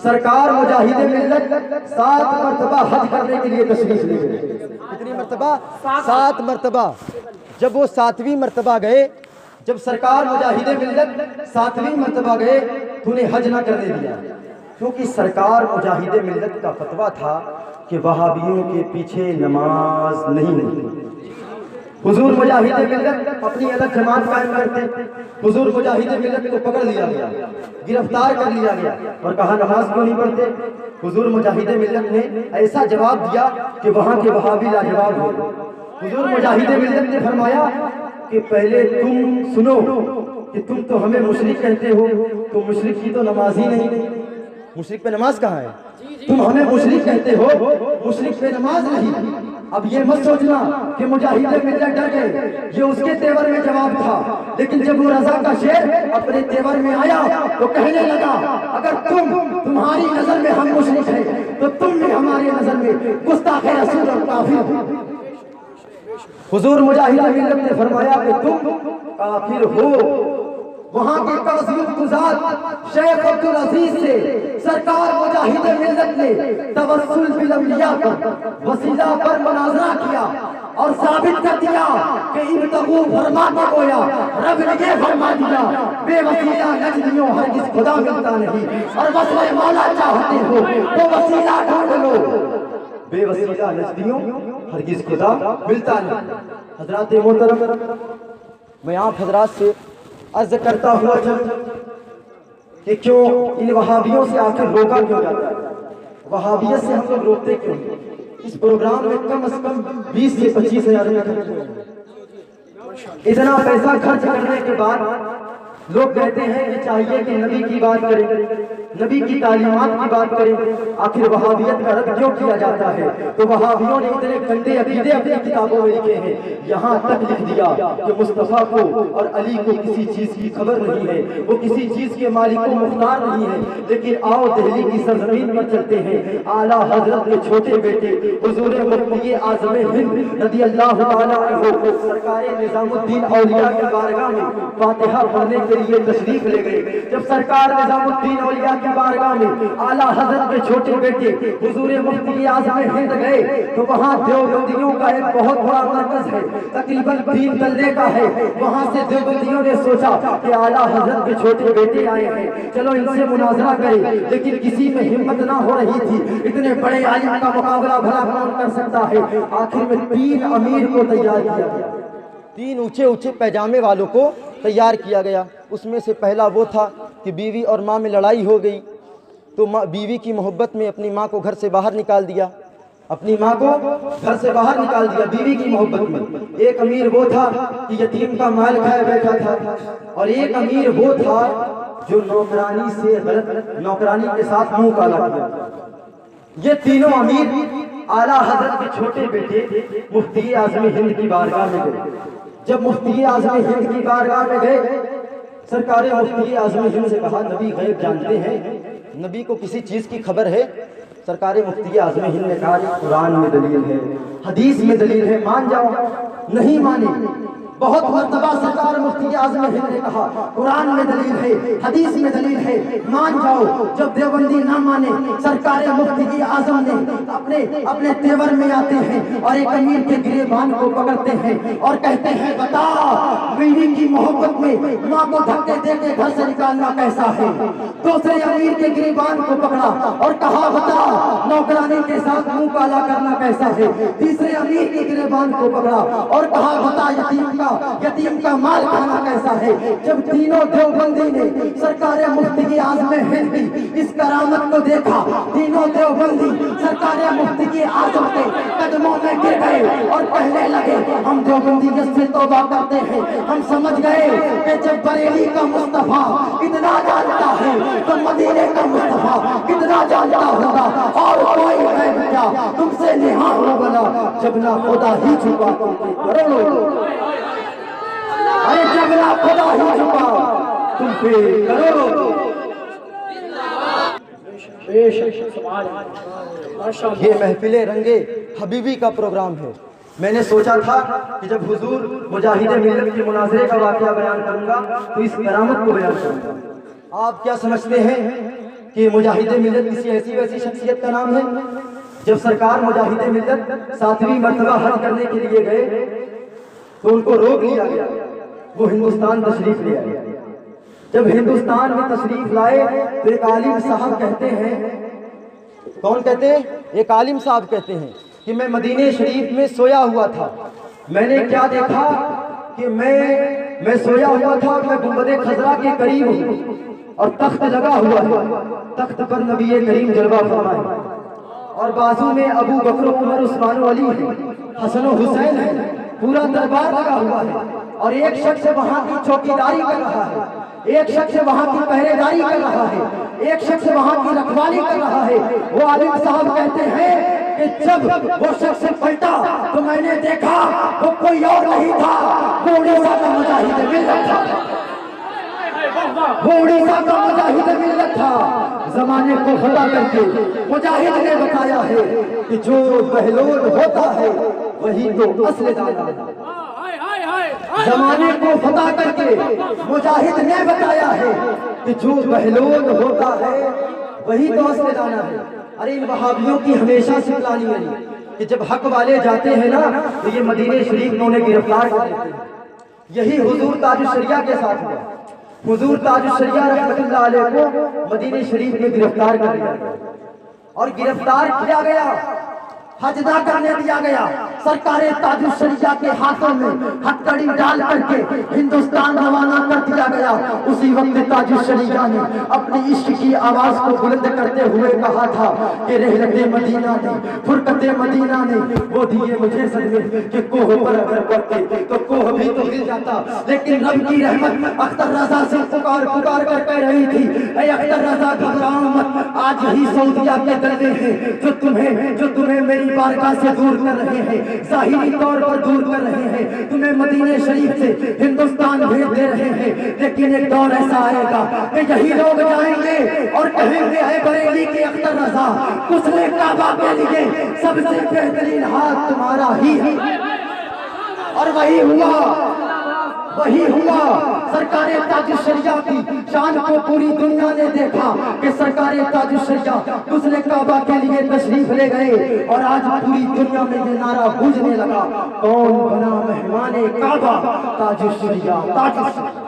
سرکار مجاہد ملت 7 مرتبہ حج کرنے کے لیے تشریف لے گئے. کتنی مرتبہ؟ 7 مرتبہ. جب وہ 7ویں مرتبہ گئے، جب سرکار مجاہد ملت 7ویں مرتبہ گئے تو انہیں حج نہ کرنے دیا، کیونکہ سرکار مجاہد ملت کا فتویٰ تھا کہ وہابیوں کے پیچھے نماز نہیں ہوتی. حضور مجاہد ملت اپنی الگ جماعت قائم کرتے. حضور مجاہد ملت کو پکڑ لیا گیا، گرفتار کر لیا گیا اور کہا نماز کیوں نہیں پڑھتے؟ حضور مجاہد ملت نے ایسا جواب دیا کہ وہاں کے وہابی لاجواب ہوئے. حضور مجاہد ملت نے فرمایا کہ پہلے تم سنو کہ تم تو ہمیں مشرک کہتے ہو، تو مشرک کی تو نماز ہی نہیں. مشرک پہ نماز کہاں ہے؟ تم ہمیں مشرک کہتے ہو، مشرک پہ نماز نہیں. اب یہ مت سوچنا کہ مجاہد ملت ڈر گئے، یہ اس کے تیور میں جواب تھا. لیکن جب وہ رضا کا شیر اپنے تیور میں آیا تو کہنے لگا اگر تمہاری نظر میں ہم مشرک ہیں تو تم بھی ہماری نظر میں گستاخ رسول اور کافر ہو. حضور مجاہد ملت نے فرمایا کہ تم کافر ہو. وہاں کے قاضیوں گزار شیخ عبدالعزیز سے سرکار مجاہد ملت نے توسل بالانبیاء پر وسیلہ پر مناظرہ کیا اور ثابت کر دیا کہ ابتغوا فرما کے گویا رب نے یہ فرما دیا بے وسیلہ نجدیوں ہرگز خدا ملتا نہیں، اور وصل مولا چاہتے ہو تو وسیلہ ڈھونڈ لو. بے وسیلہ نجدیوں ہرگز خدا ملتا نہیں. حضرات محترم، میں آپ حضرات سے عرض کرتا ہوا کہ کیوں ان وہابیوں سے آخر روکا کیوں جاتا ہے؟ وہابیت سے ہم لوگ روکتے کیوں؟ اس پروگرام میں کم از کم 20 سے 25 ہزار روپے خرچ ہوئے. اتنا پیسہ خرچ کرنے کے بعد لوگ کہتے ہیں کہ چاہیے کہ نبی کی بات کریں، نبی کی تعلیمات کی بات کریں. آخر وہابیت کا رد کیوں کیا جاتا ہے؟ تو وہابیوں نے اتنے گندے عقیدے اپنی کتابوں میں لکھے ہیں، یہاں تک لکھ دیا کہ مصطفیٰ کو اور علی کو کسی چیز کی خبر نہیں ہے، وہ کسی چیز کے مالک و مختار نہیں ہے. لیکن آؤ دہلی کی سرزمین پر چلتے ہیں. اعلیٰ حضرت کے چھوٹے بیٹے حضور مفتی اعظم ہند رضی اللہ تعالیٰ عنہ سرکار نظام الدین اولیاء کی بارگاہ میں فاتحہ پڑھنے کے لیے تشریف لے گئے. جب سرکار نظام الدین اولیاء کی بارگاہ میں اعلیٰ حضرت کے چھوٹے بیٹے حضور مفتی اعظم ہند گئے تو وہاں دیوبندیوں کا ایک بہت بڑا مرکز ہے، تقریباً 3 تلے کا ہے. وہاں سے دیوبندیوں نے سوچا کہ اعلیٰ حضرت کے چھوٹے بیٹے آئے ہیں، چلو ان سے مناظرہ کریں. لیکن کسی میں ہمت نہ ہو رہی تھی، اتنے بڑے عالم کا مقابلہ بھلا کون کر سکتا ہے؟ آخر میں 3 امیر کو تیار کیا گیا، 3 اونچے اونچے پیجامے والوں کو تیار کیا گیا. اس میں سے پہلا وہ تھا کہ بیوی اور ماں میں لڑائی ہو گئی تو بیوی کی محبت میں اپنی ماں کو گھر سے باہر نکال دیا، اپنی ماں کو گھر سے باہر نکال دیا بیوی کی محبت میں. ایک امیر وہ تھا کہ یتیم کا مال کھائے بیٹھا تھا، اور ایک امیر وہ تھا جو نوکرانی سے غلط نوکرانی کے ساتھ منہ کالا کیا. یہ تینوں امیر اعلیٰ حضرت کے چھوٹے بیٹے مفتی اعظم ہند کی بارگاہ میں گئے. جب مفتی اعظم ہند کی بارگاہ میں گئے، سرکار مفتی اعظم ہند سے کہا نبی غیب جانتے ہیں، نبی کو کسی چیز کی خبر ہے؟ سرکار مفتی اعظم ہند نے کہا قرآن میں دلیل ہے، حدیث میں دلیل ہے، مان جاؤ. نہیں مانی. بہت مرتبہ سرکار مفتی اعظم ہند نے کہا قرآن میں دلیل ہے، حدیث میں دلیل ہے، مان جاؤ. جب دیوبندی نہ مانے، سرکار مفتی اعظم نے اپنے تیور میں آتے ہیں اور ایک امیر کے گریبان کو پکڑتے ہیں اور کہتے ہیں بتا بیوی کی محبت میں ماں کو دھکے دے کے گھر سے نکالنا کیسا ہے؟ دوسرے امیر کے گریبان کو پکڑا اور کہا بتا نوکرانی کے ساتھ منہ کالا کرنا کیسا ہے؟ تیسرے امیر کے گریبان کو پکڑا اور کہا بتا یتیم کا مال کھانا کیسا ہے؟ جب تینوں دیوبندی نے سرکار مفتی اعظم ہند کی اس کرامت کو دیکھا، تینوں دیوبندی سرکار مفتی اعظم کے قدموں میں گر گئے اور کہنے لگے ہم دیوبندیت سے توبہ کرتے ہیں. ہم سمجھ گئے کہ جب بریلی کا مصطفیٰ اتنا جانتا ہے تو مدینے کا مصطفیٰ کتنا جانتا ہوگا. اور کوئی غیب کیا تم سے نہاں ہو بلا جبنا خدا ہی چھپا کرو. ارے جبنا خدا ہی چھپا تم پہ کرو. یہ محفل رنگے حبیبی کا پروگرام ہے. میں نے سوچا تھا کہ جب حضور مجاہد ملت کے مناظرے کا واقعہ بیان کروں گا تو اس کرامت کو بیان کروں گا. آپ کیا سمجھتے ہیں کہ مجاہد ملت کسی ایسی ویسی شخصیت کا نام ہے؟ جب سرکار مجاہد ملت 7ویں مرتبہ حج کرنے کے لیے گئے تو ان کو روک لیا گیا، وہ ہندوستان تشریف لے آئے۔ جب ہندوستان میں تشریف لائے تو ایک عالم صاحب کہتے ہیں، کون کہتے ہیں؟ ایک عالم صاحب کہتے ہیں کہ میں مدینہ شریف میں سویا ہوا تھا، میں نے کیا دیکھا کہ میں سویا ہوا تھا، میں گنبد خضرا کے قریب ہوں اور تخت لگا ہوا ہے، تخت پر نبی کریم جلوہ فرمائے اور بازو میں ابو بکر و عمر عثمان و علی ہے، حسن و حسین ہے، پورا دربار لگا ہوا ہے اور ایک شخص وہاں کی چوکیداری کر رہا ہے، ایک شخص وہاں کی پہرے داری کر رہا ہے، ایک شخص وہاں کی رکھوالی کر رہا ہے۔ وہ عالم صاحب کہتے ہیں کہ جب وہ شخص پلٹا تو میں نے دیکھا وہ کوئی اور نہیں تھا، وہ اڑیسہ کا مجاہد ملت تھا، وہ اڑیسہ کا مجاہد ملت تھا۔ زمانے کو خطا کر کے مجاہد نے بتایا ہے کہ جو بہلول ہوتا ہے وہی تو اصل دانا ہے۔ زمانے کو فتح کر کے مجاہد نے بتایا ہے کہ جو بہلول ہوتا ہے وہی تو اصل دانا ہے۔ ارے ان وہابیوں کی ہمیشہ سے پلانی ہے کہ جب حق والے جاتے ہیں نا تو یہ مدینہ شریف میں انہیں گرفتار کر دیتے ہیں۔ یہی حضور تاج الشریعہ کے ساتھ ہوا، حضور تاج الشریعہ رحمت اللہ علیہ کو مدینہ شریف میں گرفتار کر لیا گیا اور گرفتار کیا گیا، حج نہ کرنے دیا گیا۔ سرکار تاج الشریعہ کے ہاتھوں میں ہتھکڑی ڈال کر کے ہندوستان روانہ کر دیا گیا۔ اسی وقت تاج الشریعہ نے اپنی عشق کی آواز کو بلند کرتے ہوئے کہا تھا کہ رحلت مدینہ نے، فرقت مدینہ نے وہ دیے مجھے صدمے کہ کوہ پر اگر پڑتے تو کوہ بھی تو ہل جاتا، لیکن رب کی رحمت اختر رضا سے پکار پکار کر کہہ رہی تھی، اے اختر رضا گھبراؤ مت، آج ہی سعودیہ کے دلے ہیں جو تمہیں میری بارگاہ سے دور کر رہے ہیں، ظاہری طور پر دور کر رہے ہیں، تمہیں مدینہ شریف سے ہندوستان بھیج دے رہے ہیں، لیکن ایک دور ایسا آئے گا کہ یہی لوگ جائیں گے اور کہیں گے اے بریلی کے اختر رضا، غسل کعبہ کے لیے سب سے بہترین ہاتھ تمہارا ہی ہے۔ اور وہی ہوا سرکار تاج الشریعہ کی شان کو پوری دنیا نے دیکھا کہ سرکار تاج الشریعہ غسل کعبہ کے لیے تشریف لے گئے اور آج پوری دنیا میں یہ نعرہ گونجنے لگا، کون بنا مہمان کعبہ؟ تاج الشریعہ، تاج الشریعہ۔